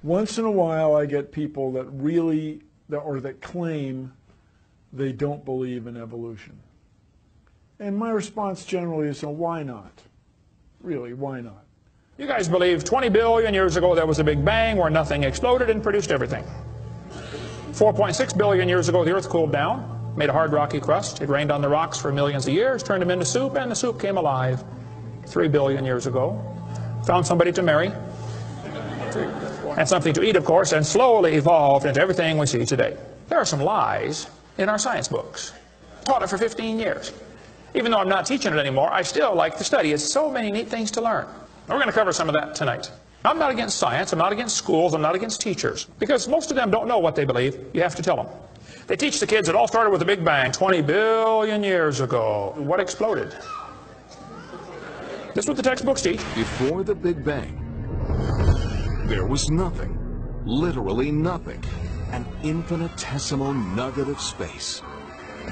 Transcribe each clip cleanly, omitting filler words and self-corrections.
Once in a while I get people that really, or that claim they don't believe in evolution. And my response generally is, why not? Really, why not? You guys believe 20 billion years ago there was a big bang where nothing exploded and produced everything. 4.6 billion years ago the earth cooled down, made a hard rocky crust. It rained on the rocks for millions of years, turned them into soup, and the soup came alive 3 billion years ago. Found somebody to marry, and something to eat, of course, and slowly evolved into everything we see today. There are some lies in our science books. Taught it for 15 years. Even though I'm not teaching it anymore, I still like to study. It's so many neat things to learn. And we're going to cover some of that tonight. I'm not against science, I'm not against schools, I'm not against teachers, because most of them don't know what they believe. You have to tell them. They teach the kids it all started with a big bang 20 billion years ago. What exploded? This is what the textbooks teach. Before the Big Bang, there was nothing, literally nothing, an infinitesimal nugget of space.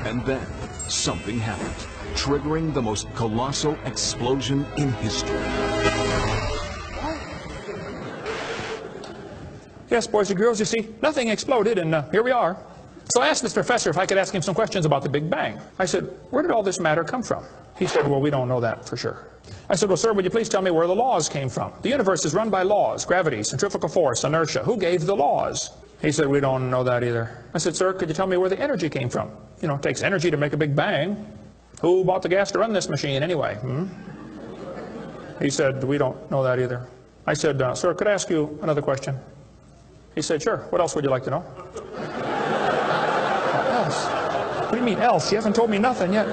And then something happened, triggering the most colossal explosion in history. Yes, boys and girls, you see, nothing exploded, and here we are. So I asked this professor if I could ask him some questions about the Big Bang. I said, where did all this matter come from? He said, well, we don't know that for sure. I said, well, sir, would you please tell me where the laws came from? The universe is run by laws, gravity, centrifugal force, inertia. Who gave the laws? He said, we don't know that either. I said, sir, could you tell me where the energy came from? You know, it takes energy to make a big bang. Who bought the gas to run this machine anyway? He said, we don't know that either. I said, sir, could I ask you another question? He said, sure. What else would you like to know? Else? What do you mean else? You haven't told me nothing yet.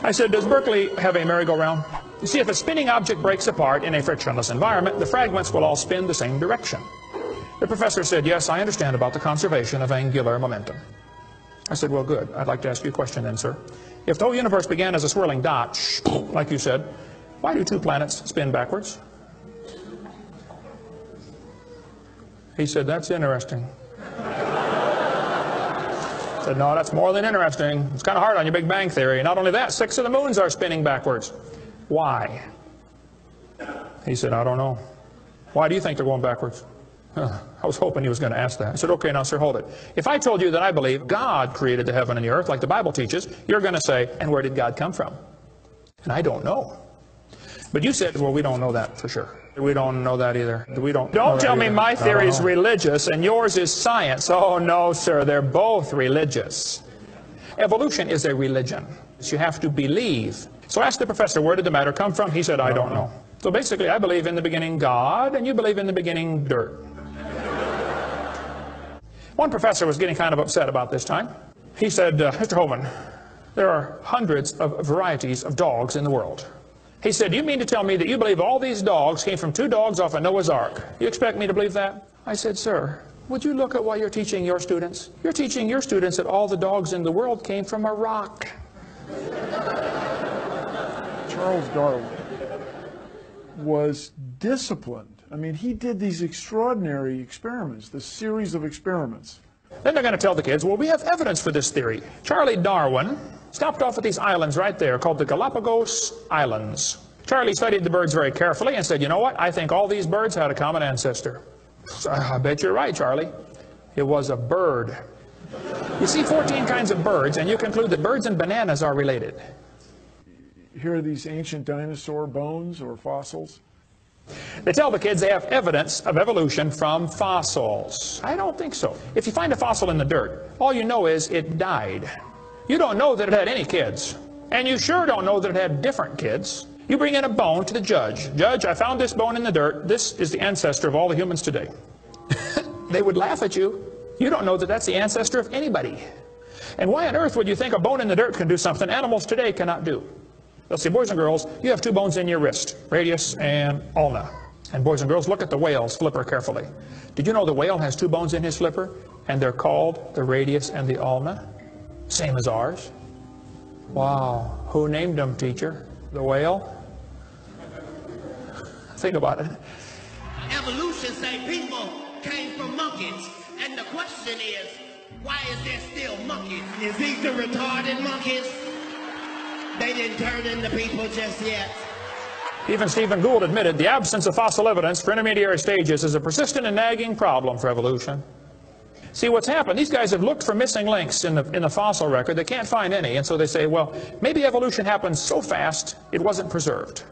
I said, does Berkeley have a merry-go-round? You see, if a spinning object breaks apart in a frictionless environment, the fragments will all spin the same direction. The professor said, yes, I understand about the conservation of angular momentum. I said, well, good. I'd like to ask you a question then, sir. If the whole universe began as a swirling dot, like you said, why do 2 planets spin backwards? He said, that's interesting. I said, no, that's more than interesting. It's kind of hard on your Big Bang Theory. Not only that, 6 of the moons are spinning backwards. Why? He said, I don't know. Why do you think they're going backwards? I was hoping he was going to ask that. I said, okay, now, sir, hold it. If I told you that I believe God created the heaven and the earth, like the Bible teaches, you're going to say, and where did God come from? And I don't know. But you said, well, we don't know that for sure. We don't know that either. Don't tell me my theory is religious and yours is science. Oh, no, sir, they're both religious. Evolution is a religion. You have to believe. So I asked the professor, where did the matter come from? He said, I don't know. So basically, I believe in the beginning God, and you believe in the beginning dirt. One professor was getting kind of upset about this time. He said, Mr. Hovind, there are hundreds of varieties of dogs in the world. He said, do you mean to tell me that you believe all these dogs came from 2 dogs off of Noah's Ark? You expect me to believe that? I said, sir, would you look at what you're teaching your students? You're teaching your students that all the dogs in the world came from a rock. Charles Darwin was disciplined. I mean, he did these extraordinary experiments, this series of experiments. Then they're going to tell the kids, well, we have evidence for this theory. Charlie Darwin stopped off at these islands right there called the Galapagos Islands. Charlie studied the birds very carefully and said, you know what? I think all these birds had a common ancestor. I bet you're right, Charlie. It was a bird. You see 14 kinds of birds, and you conclude that birds and bananas are related. Here are these ancient dinosaur bones or fossils. They tell the kids they have evidence of evolution from fossils. I don't think so. If you find a fossil in the dirt, all you know is it died. You don't know that it had any kids. And you sure don't know that it had different kids. You bring in a bone to the judge. Judge, I found this bone in the dirt. This is the ancestor of all the humans today. They would laugh at you. You don't know that that's the ancestor of anybody. And why on earth would you think a bone in the dirt can do something animals today cannot do? Let's see, boys and girls, you have 2 bones in your wrist, radius and ulna. And boys and girls, look at the whale's flipper carefully. Did you know the whale has 2 bones in his flipper? And they're called the radius and the ulna? Same as ours. Wow. Who named them, teacher? The whale? Think about it. Evolution say people came from monkeys. And the question is, why is there still monkeys? Is these the retarded monkeys? They didn't turn into people just yet. Even Stephen Gould admitted the absence of fossil evidence for intermediary stages is a persistent and nagging problem for evolution. See, what's happened, these guys have looked for missing links in the fossil record. They can't find any, and so they say, well, maybe evolution happened so fast it wasn't preserved.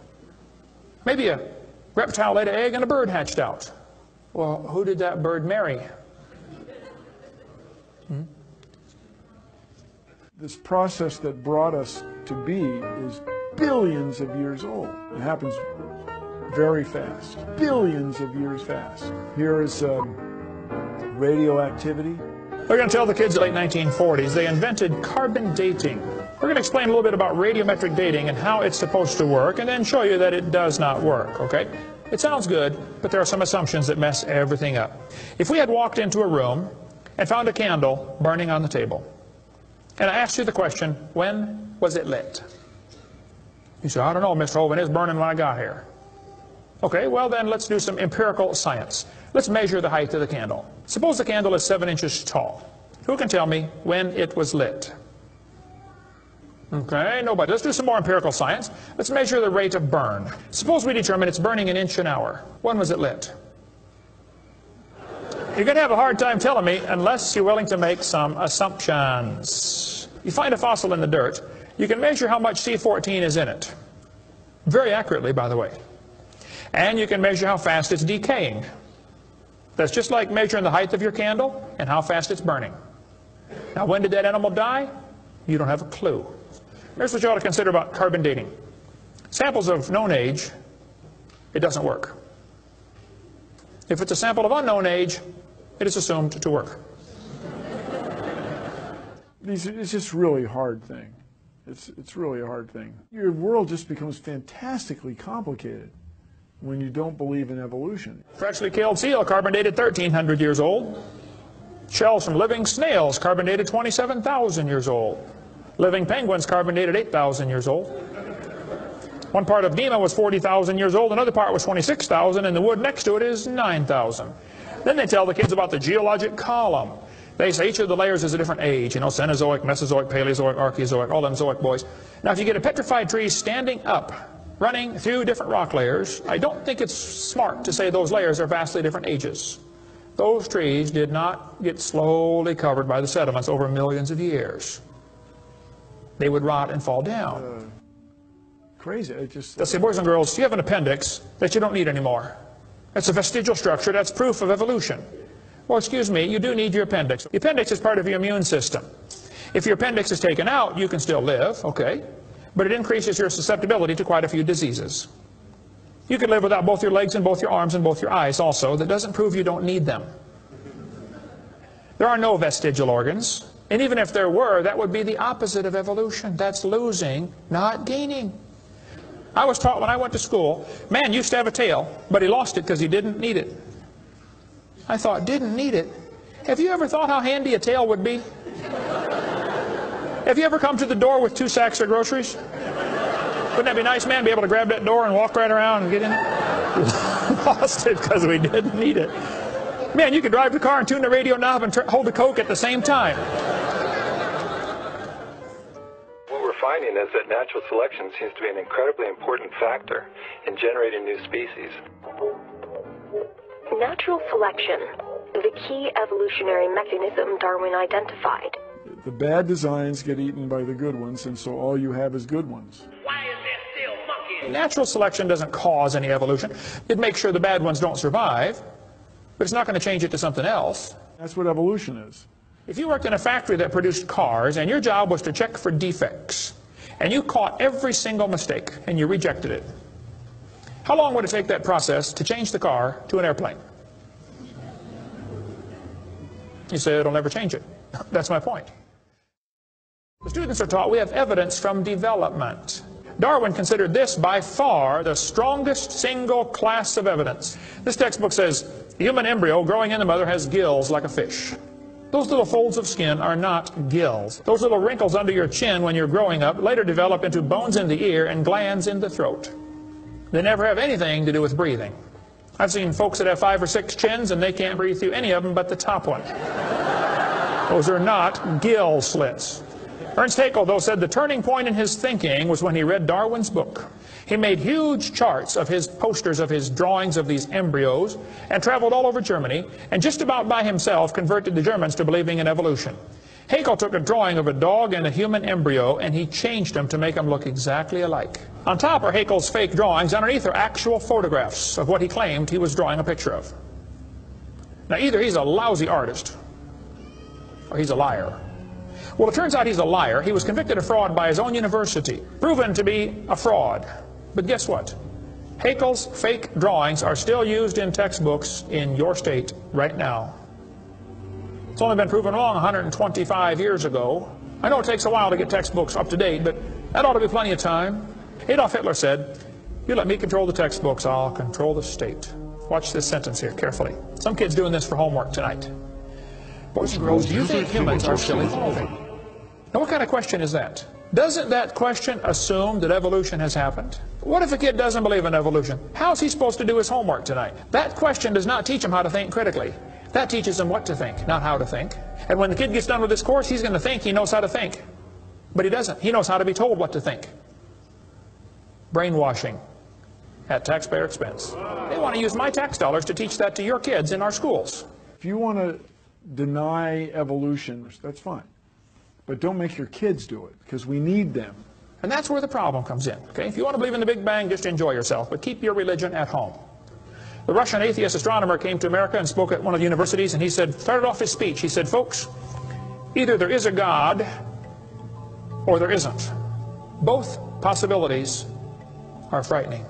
Maybe a reptile laid an egg and a bird hatched out. Well, who did that bird marry? This process that brought us to be is billions of years old. It happens very fast, billions of years fast. Here is radioactivity. We're going to tell the kids in the late 1940s they invented carbon dating. We're going to explain a little bit about radiometric dating and how it's supposed to work, and then show you that it does not work, okay? It sounds good, but there are some assumptions that mess everything up. If we had walked into a room and found a candle burning on the table, and I asked you the question, when was it lit? You say, I don't know, Mr. Hovind, it was burning when I got here. Okay, well then let's do some empirical science. Let's measure the height of the candle. Suppose the candle is 7 inches tall. Who can tell me when it was lit? Okay, nobody. Let's do some more empirical science. Let's measure the rate of burn. Suppose we determine it's burning an inch an hour. When was it lit? You're going to have a hard time telling me unless you're willing to make some assumptions. You find a fossil in the dirt, you can measure how much C14 is in it. Very accurately, by the way. And you can measure how fast it's decaying. That's just like measuring the height of your candle and how fast it's burning. Now, when did that animal die? You don't have a clue. Here's what you ought to consider about carbon dating. Samples of known age, it doesn't work. If it's a sample of unknown age, it is assumed to work. It's just really hard thing. It's really a hard thing. Your world just becomes fantastically complicated when you don't believe in evolution. Freshly killed seal, carbon dated 1,300 years old. Shells from living snails, carbon dated 27,000 years old. Living penguins, carbon dated 8,000 years old. One part of Dima was 40,000 years old, another part was 26,000, and the wood next to it is 9,000. Then they tell the kids about the geologic column. They say each of the layers is a different age, you know, Cenozoic, Mesozoic, Paleozoic, Archeozoic, all them zoic boys. Now, if you get a petrified tree standing up, running through different rock layers, I don't think it's smart to say those layers are vastly different ages. Those trees did not get slowly covered by the sediments over millions of years. They would rot and fall down. Crazy. It just. Let's say, boys and girls, you have an appendix that you don't need anymore. It's a vestigial structure. That's proof of evolution. Well, excuse me, you do need your appendix. The appendix is part of your immune system. If your appendix is taken out, you can still live, okay? But it increases your susceptibility to quite a few diseases. You could live without both your legs and both your arms and both your eyes also. That doesn't prove you don't need them. There are no vestigial organs. And even if there were, that would be the opposite of evolution. That's losing, not gaining. I was taught when I went to school, man used to have a tail, but he lost it because he didn't need it. I thought, didn't need it? Have you ever thought how handy a tail would be? Have you ever come to the door with 2 sacks of groceries? Wouldn't that be nice, man? Be able to grab that door and walk right around and get in? Lost it because we didn't need it. Man, you could drive the car and tune the radio knob and hold the Coke at the same time. What we're finding is that natural selection seems to be an incredibly important factor in generating new species. Natural selection, the key evolutionary mechanism Darwin identified. The bad designs get eaten by the good ones, and so all you have is good ones. Why is there still monkeys? Natural selection doesn't cause any evolution. It makes sure the bad ones don't survive, but it's not going to change it to something else. That's what evolution is. If you worked in a factory that produced cars and your job was to check for defects, and you caught every single mistake and you rejected it, how long would it take that process to change the car to an airplane? You say it'll never change it. That's my point. The students are taught we have evidence from development. Darwin considered this by far the strongest single class of evidence. This textbook says the human embryo growing in the mother has gills like a fish. Those little folds of skin are not gills. Those little wrinkles under your chin when you're growing up later develop into bones in the ear and glands in the throat. They never have anything to do with breathing. I've seen folks that have 5 or 6 chins and they can't breathe through any of them but the top one. Those are not gill slits. Ernst Haeckel, though, said the turning point in his thinking was when he read Darwin's book. He made huge charts of his posters of his drawings of these embryos and traveled all over Germany and just about by himself converted the Germans to believing in evolution. Haeckel took a drawing of a dog and a human embryo and he changed them to make them look exactly alike. On top are Haeckel's fake drawings. Underneath are actual photographs of what he claimed he was drawing a picture of. Now either he's a lousy artist or he's a liar. Well, it turns out he's a liar. He was convicted of fraud by his own university, proven to be a fraud. But guess what? Haeckel's fake drawings are still used in textbooks in your state right now. It's only been proven wrong 125 years ago. I know it takes a while to get textbooks up to date, but that ought to be plenty of time. Adolf Hitler said, "You let me control the textbooks, I'll control the state." Watch this sentence here carefully. Some kid's doing this for homework tonight. Boys and girls, do you think humans are still evolving? Now what kind of question is that? Doesn't that question assume that evolution has happened? What if a kid doesn't believe in evolution? How's he supposed to do his homework tonight? That question does not teach him how to think critically. That teaches him what to think, not how to think. And when the kid gets done with this course, he's going to think he knows how to think. But he doesn't. He knows how to be told what to think. Brainwashing at taxpayer expense. They want to use my tax dollars to teach that to your kids in our schools. If you want to deny evolution, that's fine. But don't make your kids do it, because we need them. And that's where the problem comes in. Okay? If you want to believe in the Big Bang, just enjoy yourself, but keep your religion at home. The Russian atheist astronomer came to America and spoke at one of the universities, and he said, started off his speech, he said, folks, either there is a God or there isn't. Both possibilities are frightening.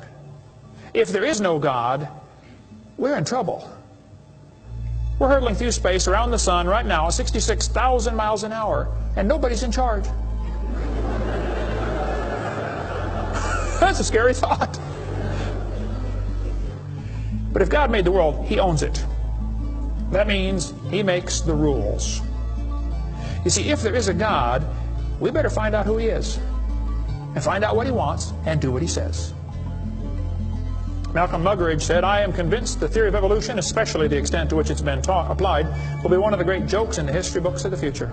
If there is no God, we're in trouble. We're hurtling through space around the sun right now at 66,000 miles an hour, and nobody's in charge. That's a scary thought. But if God made the world, He owns it. That means He makes the rules. You see, if there is a God, we better find out who He is, and find out what He wants, and do what He says. Malcolm Muggeridge said, I am convinced the theory of evolution, especially the extent to which it's been applied, will be one of the great jokes in the history books of the future.